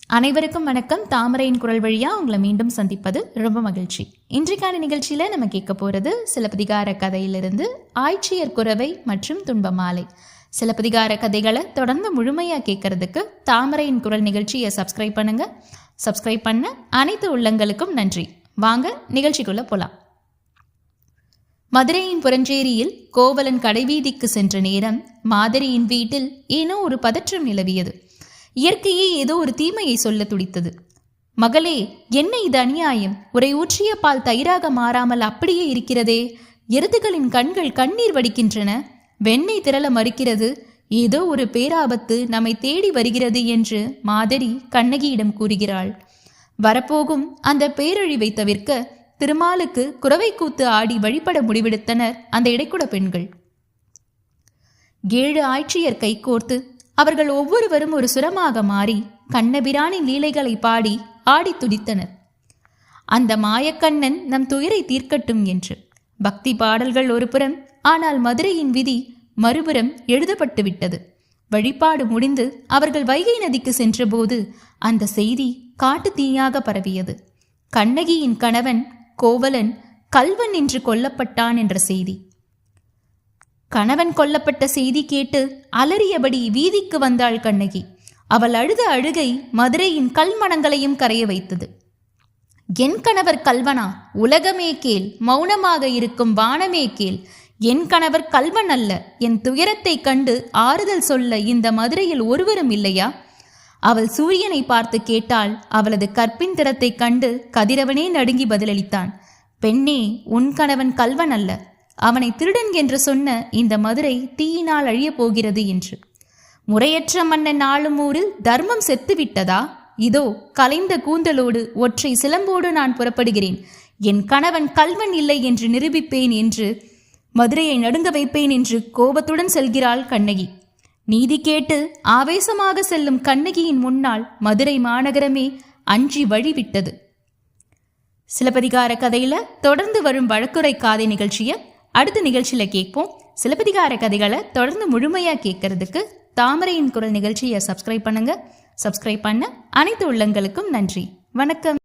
அனைவருக்கும் வணக்கம். தாமரையின் குரல் வழியா உங்களை மீண்டும் சந்திப்பது ரொம்ப மகிழ்ச்சி. இன்றைக்கான நிகழ்ச்சியில நம்ம கேட்க போறது சிலப்பதிகார கதையிலிருந்து ஆய்ச்சியர் குரவை மற்றும் துன்பமாலை. சிலப்பதிகார கதைகளை தொடர்ந்து முழுமையா கேட்கறதுக்கு தாமரையின் குரல் நிகழ்ச்சியை சப்ஸ்கிரைப் பண்ணுங்க. சப்ஸ்கிரைப் பண்ண அனைத்து உள்ளங்களுக்கும் நன்றி. வாங்க நிகழ்ச்சிக்குள்ள போலாம். மதுரையின் புறஞ்சேரியில் கோவலன் கடைவீதிக்கு சென்ற நேரம் மாதரியின் வீட்டில் ஏனோ ஒரு பதற்றம் நிலவியது. இயற்கையே ஏதோ ஒரு தீமையை சொல்ல துடித்தது. மகளே, என்ன இது அநியாயம்? உரை ஊற்றிய பால் தயிராக மாறாமல் அப்படியே இருக்கிறதே. எருதுகளின் கண்கள் கண்ணீர் வடிக்கின்றன. வெண்ணெய் திரள மறுக்கிறது. ஏதோ ஒரு பேராபத்து நம்மை தேடி வருகிறது என்று மாதரி கண்ணகியிடம் கூறுகிறாள். வரப்போகும் அந்த பேரழிவை தவிர்க்க திருமாலுக்கு குரவை கூத்து ஆடி வழிபட முடிவெடுத்தனர் அந்த இடைக்குட பெண்கள். 7 ஆய்ச்சியர் கைகோர்த்து அவர்கள் ஒவ்வொருவரும் ஒரு சுரமாக மாறி கண்ணபிரானின் லீலைகளை பாடி ஆடி துடித்தனர். அந்த மாயக்கண்ணன் நம் துயரை தீர்க்கட்டும் என்று பக்தி பாடல்கள் ஒரு புறம், ஆனால் மதுரையின் விதி மறுபுறம் எழுதப்பட்டு விட்டது. வழிபாடு முடிந்து அவர்கள் வைகை நதிக்கு சென்றபோது அந்த செய்தி காட்டு தீயாக பரவியது. கண்ணகியின் கணவன் கோவலன் கல்வன் என்று கொல்லப்பட்டான் என்ற செய்தி. கணவன் கொல்லப்பட்ட செய்தி கேட்டு அலறியபடி வீதிக்கு வந்தாள் கண்ணகி. அவள் அழுத அழுகை மதுரையின் கல்மணங்களையும் கரைய வைத்தது. என் கணவர் கல்வனா? உலகமே கேள், மௌனமாக இருக்கும் வானமே கேள். என் கணவர் கல்வன் அல்ல. என் துயரத்தை கண்டு ஆறுதல் சொல்ல இந்த மதுரையில் ஒருவரும் இல்லையா? அவள் சூரியனை பார்த்து கேட்டாள். அவளது கற்பின் திறத்தை கண்டு கதிரவனே நடுங்கி பதிலளித்தான். பெண்ணே, உன் கணவன் கல்வன் அல்ல. அவனை திருடன் என்று சொன்ன இந்த மதுரை தீயினால் அழியப் போகிறது என்று. முறையற்ற மன்னன் ஆளும் ஊரில் தர்மம் செத்துவிட்டதா? இதோ கலைந்த கூந்தலோடு ஒற்றை சிலம்போடு நான் புறப்படுகிறேன். என் கணவன் கல்வன் இல்லை என்று நிரூபிப்பேன் என்று, மதுரையை நடுங்க வைப்பேன் என்று கோபத்துடன் செல்கிறாள் கண்ணகி. நீதி கேட்டு ஆவேசமாக செல்லும் கண்ணகியின் முன்னால் மதுரை மாநகரமே அஞ்சி வழிவிட்டது. சிலப்பதிகார கதையில தொடர்ந்து வரும் வழக்குரை காதை நிகழ்ச்சியை அடுத்த நிகழ்ச்சியில கேட்போம். சிலப்பதிகார கதைகளை தொடர்ந்து முழுமையா கேட்கறதுக்கு தாமரையின் குரல் நிகழ்ச்சியை சப்ஸ்கிரைப் பண்ணுங்க. சப்ஸ்கிரைப் பண்ண அனைத்து உள்ளங்களுக்கும் நன்றி. வணக்கம்.